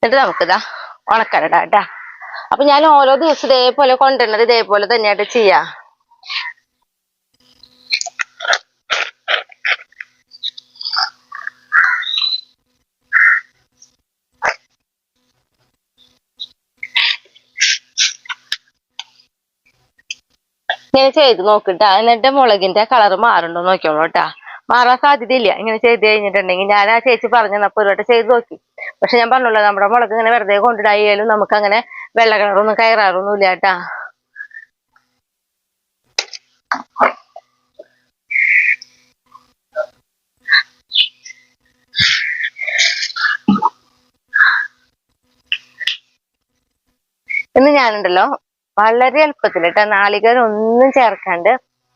Speaker 1: എന്നിട്ട് നമുക്കിതാ ഉണക്കാനിടാം കേട്ടാ. അപ്പൊ ഞാൻ ഓരോ ദിവസം ഇതേപോലെ കൊണ്ടുവരുന്നത് ഇതേപോലെ തന്നെയായിട്ട് ചെയ്യാ. ഇങ്ങനെ ചെയ്ത് നോക്കിട്ടാ. എന്നിട്ട് മുളകിന്റെ കളർ മാറുണ്ടോ നോക്കിയോളൂ കേട്ടാ. മാറാൻ സാധ്യതയില്ല ഇങ്ങനെ ചെയ്ത് കഴിഞ്ഞിട്ടുണ്ടെങ്കിൽ. ഞാൻ ആ ചേച്ചി പറഞ്ഞപ്പോ ഒരു വട്ടം ചെയ്ത് നോക്കി. പക്ഷെ ഞാൻ പറഞ്ഞല്ലോ, നമ്മുടെ മുളക് ഇങ്ങനെ വെറുതെ കൊണ്ടിടായാലും നമുക്ക് അങ്ങനെ വെള്ള കളറൊന്നും കയറാറൊന്നും ഇല്ല കേട്ടാ. ഇന്ന് ഞാനുണ്ടല്ലോ വളരെ എളുപ്പത്തിൽ കേട്ടോ, നാളികേരം ഒന്നും ചേർക്കാണ്ട്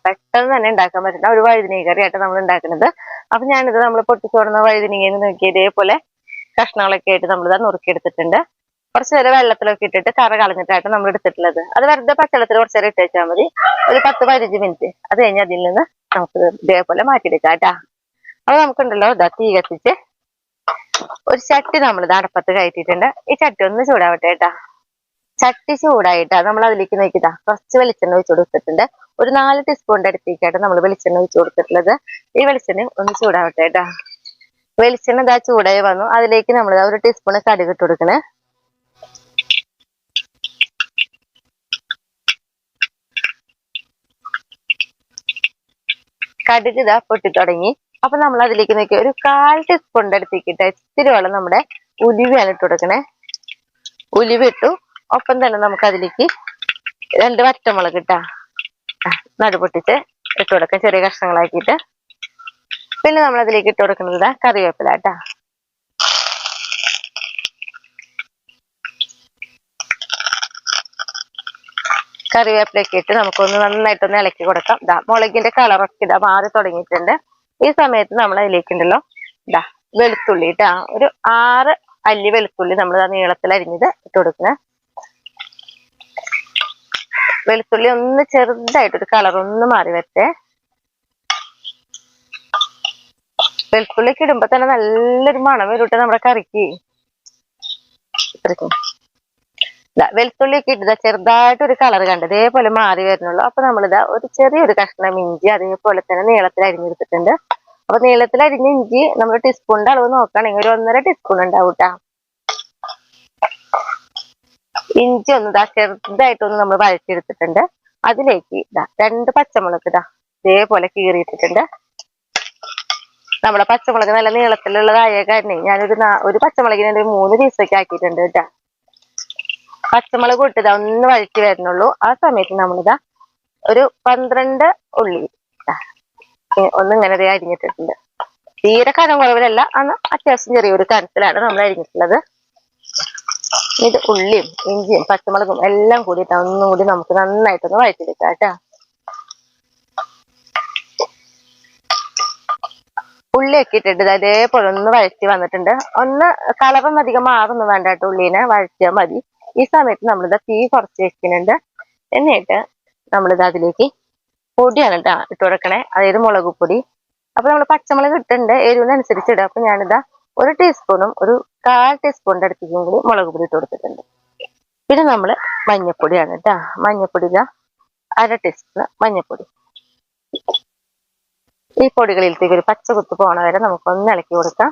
Speaker 1: പെട്ടെന്ന് തന്നെ ഉണ്ടാക്കാൻ പറ്റുന്ന ഒരു വഴുതനങ്ങ കറിയായിട്ട് നമ്മൾ ഉണ്ടാക്കുന്നത്. അപ്പൊ ഞാനിത് നമ്മൾ പൊട്ടിച്ചോടുന്ന വഴുതനങ്ങയെന്ന് നോക്കി ഇതേപോലെ കഷ്ണങ്ങളൊക്കെ ആയിട്ട് നമ്മളിത് നുറുക്കിയെടുത്തിട്ടുണ്ട്. കുറച്ച് നേരം വെള്ളത്തിലൊക്കെ ഇട്ടിട്ട് കറ കളഞ്ഞിട്ടായിട്ട് നമ്മൾ എടുത്തിട്ടുള്ളത്. അത് വെറുതെ പച്ചവെള്ളത്തിൽ കുറച്ച് നേരം ഇട്ട് വെച്ചാൽ മതി, ഒരു 10-15 മിനിറ്റ്. അത് കഴിഞ്ഞ് അതിൽ നിന്ന് നമുക്ക് ഇതേപോലെ മാറ്റിയെടുക്കാം കേട്ടാ. അപ്പൊ നമുക്കുണ്ടല്ലോ ഇതാ തീ കത്തിച്ച് ഒരു ചട്ടി നമ്മളിത് അടപ്പത്ത് കയറ്റിയിട്ടുണ്ട്. ഈ ചട്ടി ഒന്ന് ചൂടാവട്ടെ കേട്ടാ. ചട്ടി ചൂടായിട്ടാ നമ്മൾ അതിലേക്ക് നോക്കിട്ടാ കുറച്ച് വെളിച്ചെണ്ണ ഒഴിച്ചു കൊടുത്തിട്ടുണ്ട്. ഒരു 4 ടീസ്പൂണിന്റെ അടുത്തേക്കായിട്ട് നമ്മൾ വെളിച്ചെണ്ണ ഒഴിച്ചു കൊടുത്തിട്ടുള്ളത്. ഈ വെളിച്ചെണ്ണ ഒന്ന് ചൂടാവട്ടെ കേട്ടാ. വെളിച്ചെണ്ണ ഇതാ ചൂടായി വന്നു. അതിലേക്ക് നമ്മൾ ഒരു ടീസ്പൂൺ കടുക് ഇട്ട് കൊടുക്കണേ. കടുക് ഇതാ പൊട്ടി തുടങ്ങി. അപ്പൊ നമ്മൾ അതിലേക്ക് നോക്കി ഒരു 1/4 ടീസ്പൂണിന്റെ അടുത്തേക്കിട്ട് ഇത്തിരി വെള്ളം നമ്മുടെ ഉലുവയാണ് ഇട്ട് കൊടുക്കണേ. ഉലുവ ഇട്ടു. ഒപ്പം തന്നെ നമുക്ക് അതിലേക്ക് 2 വറ്റമുളക് ഇട്ടാ നടുപൊട്ടിച്ച് ഇട്ട് കൊടുക്കാം, ചെറിയ കഷ്ണങ്ങളാക്കിയിട്ട്. പിന്നെ നമ്മൾ അതിലേക്ക് ഇട്ട് കൊടുക്കുന്നത് കറിവേപ്പില കേട്ടാ. കറിവേപ്പിലൊക്കെ ഇട്ട് നമുക്കൊന്ന് നന്നായിട്ടൊന്ന് ഇളക്കി കൊടുക്കാം. മുളകിന്റെ കളറൊക്കെ മാറി തുടങ്ങിയിട്ടുണ്ട്. ഈ സമയത്ത് നമ്മൾ അതിലേക്കുണ്ടല്ലോ വെളുത്തുള്ളി ഇട്ടാ ഒരു 6 അല്ലി വെളുത്തുള്ളി നമ്മൾ നീളത്തിൽ അരിഞ്ഞത് ഇട്ട് കൊടുക്കണേ. വെളുത്തുള്ളി ഒന്ന് ചെറുതായിട്ടൊരു കളർ ഒന്ന് മാറി വരട്ടെ. വെളുത്തുള്ളിക്ക് ഇടുമ്പോ തന്നെ നല്ലൊരു മണം വരൂട്ടെ നമ്മുടെ കറിക്ക്. വെളുത്തുള്ളിയൊക്കെ ഇട്ടതാ ചെറുതായിട്ടൊരു കളർ കണ്ട് ഇതേപോലെ മാറി വരുന്നുള്ളൂ. അപ്പൊ നമ്മളിതാ ഒരു ചെറിയൊരു കഷ്ണം ഇഞ്ചി അതേപോലെ തന്നെ നീളത്തിൽ അരിഞ്ഞെടുത്തിട്ടുണ്ട്. അപ്പൊ നീളത്തിൽ അരിഞ്ഞ ഇഞ്ചി നമ്മൾ ടീസ്പൂണിന്റെ അളവ് നോക്കുകയാണെങ്കിൽ ഒരു 1.5 ടീസ്പൂൺ ഉണ്ടാവും കേട്ടാ. ഇഞ്ചി ഒന്ന് ചെറുതായിട്ടൊന്ന് നമ്മൾ വഴറ്റിയെടുത്തിട്ടുണ്ട്. അതിലേക്ക് 2 പച്ചമുളക് ഇതേപോലെ കീറിയിട്ടിട്ടുണ്ട്. നമ്മുടെ പച്ചമുളക് നല്ല നീളത്തിലുള്ളതായ കാരണം ഒരു പച്ചമുളകിന് ഒരു 3 പീസൊക്കെ ആക്കിയിട്ടുണ്ട് കേട്ടാ. പച്ചമുളക് ഇട്ടതാ ഒന്ന് വഴറ്റി വരുന്നുള്ളൂ. ആ സമയത്ത് നമ്മളിതാ ഒരു 12 ഉള്ളി ഒന്നിങ്ങനെ അരിഞ്ഞിട്ടിട്ടുണ്ട്. തീരെ കനം കുറവിലല്ല, അന്ന് അത്യാവശ്യം ചെറിയൊരു കനത്തിലാണ് നമ്മൾ അരിഞ്ഞിട്ടുള്ളത്. ഇത് ഉള്ളിയും ഇഞ്ചിയും പച്ചമുളകും എല്ലാം കൂടിയിട്ട് ഒന്നുകൂടി നമുക്ക് നന്നായിട്ടൊന്ന് വഴറ്റിയെടുക്കാം കേട്ടാ. ഉള്ളിയൊക്കെ ഇട്ടിട്ട് അതേപോലെ ഒന്ന് വഴറ്റി വന്നിട്ടുണ്ട്. ഒന്ന് കളറൊന്നും അധികം മാറൊന്നും വേണ്ട കേട്ടോ, ഉള്ളീനെ വഴറ്റിയാൽ മതി. ഈ സമയത്ത് നമ്മളിത് തീ കുറച്ച് വെക്കുന്നുണ്ട്. എന്നിട്ട് നമ്മളിത് അതിലേക്ക് പൊടിയാണ് കേട്ടോ ഇട്ട് കൊടുക്കണേ, അതായത് മുളക് പൊടി. അപ്പൊ നമ്മൾ പച്ചമുളക് ഇട്ടുണ്ട്, എരിവിനനുസരിച്ച് ഇടുക. അപ്പൊ ഞാനിതാ 1 ടീസ്പൂണും ഒരു 1/4 ടീസ്പൂണിന്റെ അടുത്തേക്കും കൂടി മുളക് പൊടി ഇട്ട് കൊടുത്തിട്ടുണ്ട്. പിന്നെ നമ്മള് മഞ്ഞപ്പൊടിയാണ് കേട്ടാ. മഞ്ഞപ്പൊടി ഇതാ 1/2 ടീസ്പൂൺ മഞ്ഞപ്പൊടി. ഈ പൊടികളിലേക്ക് ഒരു പച്ച കുത്ത് പോണ വരെ നമുക്കൊന്ന് ഇളക്കി കൊടുക്കാം.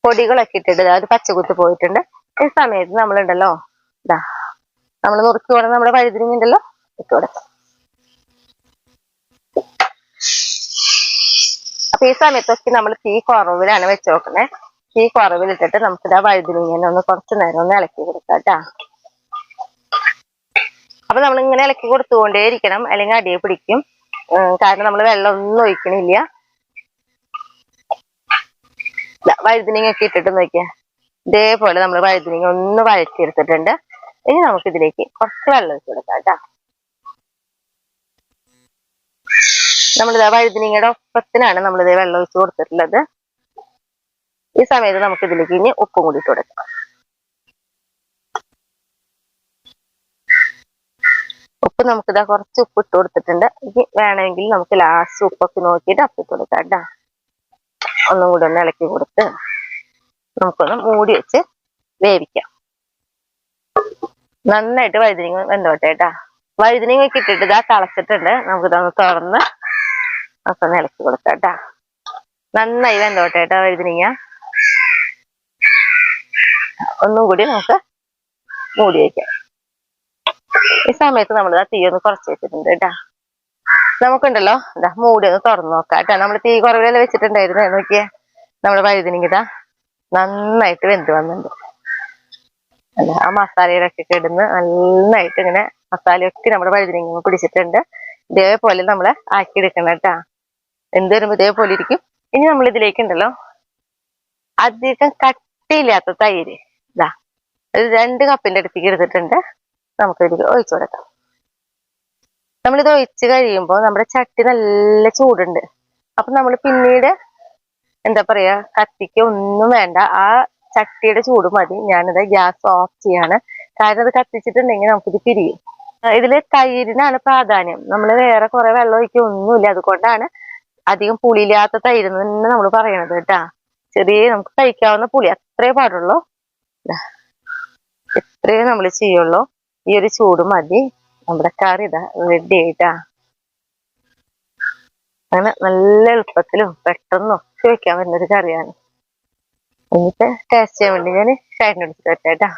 Speaker 1: പൊടികളൊക്കെ ഇട്ടിട്ട് ഒരു പച്ചകുത്ത് പോയിട്ടുണ്ട്. ഈ സമയത്ത് നമ്മളുണ്ടല്ലോ ഇതാ നമ്മൾ നുറുക്കി കൊടുക്കുന്ന നമ്മുടെ വഴുതിരിങ്ങ ഉണ്ടല്ലോ ഇട്ട് കൊടുക്കാം. അപ്പൊ ഈ സമയത്തൊക്കെ നമ്മൾ തീ കുറവിലാണ് വെച്ച് നോക്കുന്നത്. തീ കുറവിലിട്ടിട്ട് നമുക്കിതാ വഴുതിരിങ്ങനെ ഒന്ന് കുറച്ച് നേരം ഒന്ന് ഇളക്കി കൊടുക്കാം കേട്ടാ. അപ്പൊ നമ്മൾ ഇങ്ങനെ ഇളക്കി കൊടുത്തുകൊണ്ടേ ഇരിക്കണം, അല്ലെങ്കിൽ അടിയെ പിടിക്കും. കാരണം നമ്മൾ വെള്ളം ഒന്നും ഒഴിക്കണില്ല. വഴുതിനിങ്ങ ഒക്കെ ഇട്ടിട്ട് നോക്കിയാ ഇതേപോലെ നമ്മൾ വഴുതിനിങ്ങ ഒന്ന് വഴറ്റിയെടുത്തിട്ടുണ്ട്. ഇനി നമുക്ക് ഇതിലേക്ക് കുറച്ച് വെള്ളം ഒഴിച്ച് കൊടുക്കാം കേട്ടാ. നമ്മളിതാ വഴുതിനിങ്ങയുടെ ഒപ്പത്തിനാണ് നമ്മളിതേ വെള്ളം ഒഴിച്ച് കൊടുത്തിട്ടുള്ളത്. ഈ സമയത്ത് നമുക്ക് ഇതിലേക്ക് ഇനി ഉപ്പും കൂടി ഇട്ട് കൊടുക്കാം. ഉപ്പ് നമുക്കിതാ കുറച്ച് ഉപ്പ് ഇട്ട് കൊടുത്തിട്ടുണ്ട്. ഇനി വേണമെങ്കിൽ നമുക്ക് ലാസ്റ്റ് ഉപ്പൊക്കെ നോക്കിയിട്ട് അപ്പിട്ട് കൊടുക്കാം കേട്ടാ. ഒന്നും കൂടി ഒന്ന് ഇളക്കി കൊടുത്ത് നമുക്കൊന്ന് മൂടി വെച്ച് വേവിക്കാം. നന്നായിട്ട് വഴുതിനിങ്ങ വെന്തോട്ടെ കേട്ടാ. വഴുതിനിങ്ങൊക്കെ ഇട്ടിട്ട് ഇതാ തിളച്ചിട്ടുണ്ട്. നമുക്കിതൊന്ന് തുറന്ന് നമുക്കൊന്ന് ഇളക്കി കൊടുക്കാം കേട്ടാ. നന്നായി വെന്തോട്ടെ കേട്ടാ വഴുതിനിങ്ങ. ഒന്നും കൂടി നമുക്ക് മൂടി വയ്ക്കാം. ഈ സമയത്ത് നമ്മൾ തീ ഒന്ന് കുറച്ച് വെച്ചിട്ടുണ്ട് കേട്ടാ. നമുക്കുണ്ടല്ലോ ഇതാ മൂടി ഒന്ന് തുറന്ന് നോക്കാം കേട്ടാ. നമ്മൾ തീ കുറവിലല്ലേ വെച്ചിട്ടുണ്ടായിരുന്നു. നോക്കിയേ നമ്മുടെ വഴുതിനിങ്ങ ഇതാ നന്നായിട്ട് വെന്ത് വന്നിട്ടുണ്ട്. അല്ല ആ മസാലയിലൊക്കെ ഇടുന്ന് നന്നായിട്ട് ഇങ്ങനെ മസാലയൊക്കെ നമ്മുടെ വഴുതിനിങ്ങ പിടിച്ചിട്ടുണ്ട്. ഇതേപോലെ നമ്മൾ ആക്കിയെടുക്കണം കേട്ടാ. എന്ത് വരുമ്പോ ഇതേപോലെ ഇരിക്കും. ഇനി നമ്മൾ ഇതിലേക്ക് ഉണ്ടല്ലോ അധികം കട്ടിയില്ലാത്ത തൈര് ഇതാ ഒരു 2 കപ്പിന്റെ അടുത്തേക്ക് എടുത്തിട്ടുണ്ട്. നമുക്കിതിലേക്ക് ഒഴിച്ചു കൊടുക്കാം. നമ്മളിത് ഒഴിച്ച് കഴിയുമ്പോൾ നമ്മുടെ ചട്ടി നല്ല ചൂടുണ്ട്. അപ്പൊ നമ്മൾ പിന്നീട് എന്താ പറയാ കത്തിക്ക് ഒന്നും വേണ്ട, ആ ചട്ടിയുടെ ചൂട് മതി. ഞാനിത് ഗ്യാസ് ഓഫ് ചെയ്യാണ്. കാരണം ഇത് കത്തിച്ചിട്ടുണ്ടെങ്കിൽ നമുക്കിത് പിരിയും. ഇതില് തൈരിനാണ് പ്രാധാന്യം. നമ്മൾ വേറെ കുറെ വെള്ളം ഒഴിക്കുക ഒന്നുമില്ല. അതുകൊണ്ടാണ് അധികം പുളിയില്ലാത്ത തൈര് തന്നെ നമ്മൾ പറയണത് കേട്ടാ. ചെറിയ നമുക്ക് കഴിക്കാവുന്ന പുളി അത്രേ പാടുള്ളൂ. ഇത്രേ നമ്മൾ ചെയ്യുള്ളൂ. ഈ ഒരു ചൂട് മതി. നമ്മുടെ കറി ഇതാ റെഡി ആയിട്ടാ. അങ്ങനെ നല്ല എളുപ്പത്തിലും പെട്ടെന്നും ഒക്കെ വെക്കാൻ പറ്റുന്ന ഒരു കറിയാണ്. എന്നിട്ട് ടേസ്റ്റ് ചെയ്യാൻ വേണ്ടി ഞാൻ ഷൈഡിനെടുത്ത് വെച്ചേട്ടാ.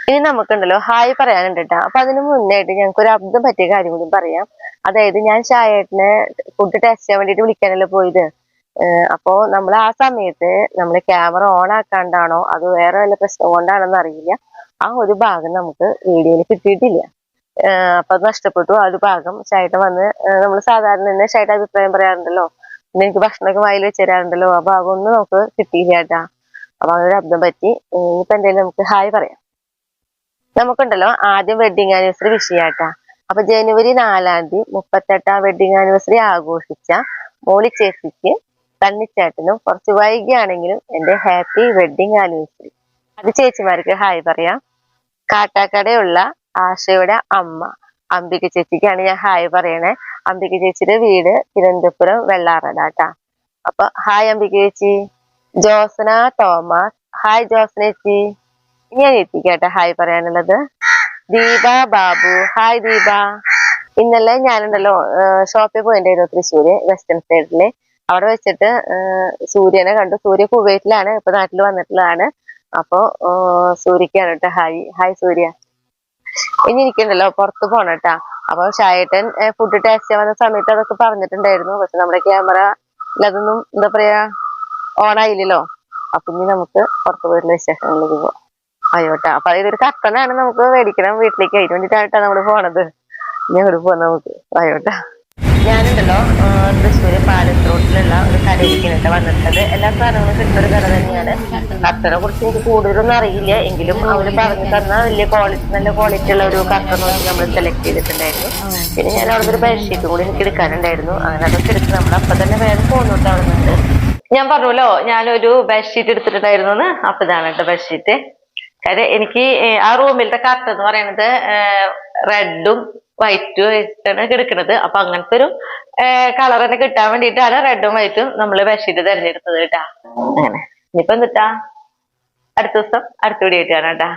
Speaker 1: ഇനി നമുക്കുണ്ടല്ലോ ഹായ് പറയാനുണ്ട് കേട്ടോ. അപ്പൊ അതിന് മുന്നായിട്ട് ഞങ്ങൾക്ക് ഒരു അബദ്ധം പറ്റിയ കാര്യം കൂടി പറയാം. അതായത് ഞാൻ ഷായേട്ടനെ ഫുഡ് ടേസ്റ്റ് ചെയ്യാൻ വേണ്ടിട്ട് വിളിക്കാനല്ലേ പോയത്. അപ്പോ നമ്മൾ ആ സമയത്ത് നമ്മൾ ക്യാമറ ഓൺ ആക്കാണ്ടാണോ അത് വേറെ വല്ല പ്രശ്നം കൊണ്ടാണെന്ന് അറിയില്ല, ആ ഒരു ഭാഗം നമുക്ക് വീഡിയോയിൽ കിട്ടിയിട്ടില്ല. അപ്പൊ അത് നഷ്ടപ്പെട്ടു. ആ ഒരു ഭാഗം ഷായേട്ടൻ വന്ന് നമ്മൾ സാധാരണ തന്നെ ഷായേട്ടൻ അഭിപ്രായം പറയാറുണ്ടല്ലോ, പിന്നെ എനിക്ക് ഭക്ഷണമൊക്കെ വായിൽ വെച്ച് തരാറുണ്ടല്ലോ, ആ ഭാഗം ഒന്നും നമുക്ക് കിട്ടിയില്ല കേട്ടാ. അപ്പൊ അതൊരു അബദ്ധം പറ്റി. ഇനിയിപ്പോ എന്തായാലും നമുക്ക് ഹായ് പറയാം. നമുക്കുണ്ടല്ലോ ആദ്യം വെഡിങ് ആനിവേഴ്സറി വിഷയാട്ടാ. അപ്പൊ ജനുവരി 4-ാം തീയതി 38ാം വെഡിങ് ആനിവേഴ്സറി ആഘോഷിച്ച മോളി ചേച്ചിക്ക് തണ്ണിച്ചേട്ടനും കുറച്ച് വൈകിയാണെങ്കിലും എന്റെ ഹാപ്പി വെഡിങ് ആനിവേഴ്സറി. അത് ചേച്ചിമാർക്ക് ഹായ് പറയാം. കാട്ടാക്കടയുള്ള ആശയുടെ അമ്മ അംബിക ചേച്ചിക്കാണ് ഞാൻ ഹായ് പറയണേ. അംബിക ചേച്ചിയുടെ വീട് തിരുവനന്തപുരം വെള്ളാറടാട്ടാ. അപ്പൊ ഹായ് അംബിക ചേച്ചി. ജോസന തോമസ് ഹായ് ജോസന ചേച്ചി. ഞാൻ എത്തിക്കാട്ടെ ഹായ് പറയാനുള്ളത്. ദീപ ബാബു ഹായ് ദീപ. ഇന്നലെ ഞാനുണ്ടല്ലോ ഷോപ്പിൽ പോയിട്ടുണ്ടായിരുന്നു തൃശ്ശൂര് വെസ്റ്റേൺ സൈഡില്. അവിടെ വെച്ചിട്ട് സൂര്യനെ കണ്ടു. സൂര്യ കുവൈറ്റിലാണ്, ഇപ്പൊ നാട്ടിൽ വന്നിട്ടുള്ളതാണ്. അപ്പൊ സൂര്യക്കാണ് കേട്ടോ. ഹായ് സൂര്യ. ഇനി ഇരിക്കണ്ടല്ലോ പുറത്ത് പോണം കേട്ടാ. അപ്പൊ ഷായേട്ടൻ ഫുഡ് ടേസ്റ്റ് ചെയ്യാൻ വന്ന സമയത്ത് അതൊക്കെ പറഞ്ഞിട്ടുണ്ടായിരുന്നു. പക്ഷെ നമ്മുടെ ക്യാമറ അതൊന്നും എന്താ പറയാ ഓൺ ആയില്ലല്ലോ. അപ്പൊ ഇനി നമുക്ക് പുറത്ത് പോയിട്ടുള്ള വിശേഷങ്ങളിലേക്ക് പോവാം. ആയോട്ടാ. അപ്പൊ ഇതൊരു കർട്ടനാണ് നമുക്ക് മേടിക്കണം വീട്ടിലേക്ക്. അതിന് വേണ്ടിയിട്ടായിട്ടാണ് നമ്മള് പോണത്. ഇനി അങ്ങോട്ട് പോവാം നമുക്ക്. ആയോട്ടാ. ഞാനുണ്ടല്ലോ തൃശ്ശൂര് പാലസ് റോഡിലുള്ള ഒരു കടയിലേക്കാണ് വന്നിട്ടത്. എല്ലാ സാധനങ്ങളും കിട്ടുന്ന ഒരു കട തന്നെയാണ്. കർട്ടനെ കുറിച്ച് എനിക്ക് കൂടുതലൊന്നും അറിയില്ല. എങ്കിലും അവര് പറഞ്ഞു തന്ന നല്ല ക്വാളിറ്റി ഉള്ള ഒരു കർട്ടൻ നോക്കി നമ്മൾ സെലക്ട് ചെയ്തിട്ടുണ്ടായിരുന്നു. പിന്നെ ഞാൻ അവിടെ ഒരു ബെഡ്ഷീറ്റും കൂടി എനിക്ക് എടുക്കാനുണ്ടായിരുന്നു. അങ്ങനെ അതൊക്കെ എടുത്ത് നമ്മൾ അപ്പൊ തന്നെ വേഗം പോന്നിട്ട് അവിടെ നിന്നിട്ട് ഞാൻ പറഞ്ഞല്ലോ ഞാനൊരു ബെഡ്ഷീറ്റ് എടുത്തിട്ടുണ്ടായിരുന്നു. അപ്പൊ ഇതാണ് കേട്ടോ ബെഡ്ഷീറ്റ്. കാര്യം എനിക്ക് ആ റൂമിലത്തെ കർട്ടൻ എന്ന് പറയുന്നത് റെഡും വൈറ്റും ആയിട്ടാണ് കിടക്കുന്നത്. അപ്പൊ അങ്ങനത്തെ ഒരു കളർ തന്നെ കിട്ടാൻ വേണ്ടിയിട്ടാണ് റെഡും വൈറ്റും നമ്മൾ ബെഡ്ഷീറ്റ് തിരഞ്ഞെടുത്തത് കേട്ടാ. അങ്ങനെ ഇനിയിപ്പോ എന്നിട്ടാ അടുത്ത ദിവസം അടുത്ത വീഡിയോ ആയിട്ടാണ് കേട്ടാ.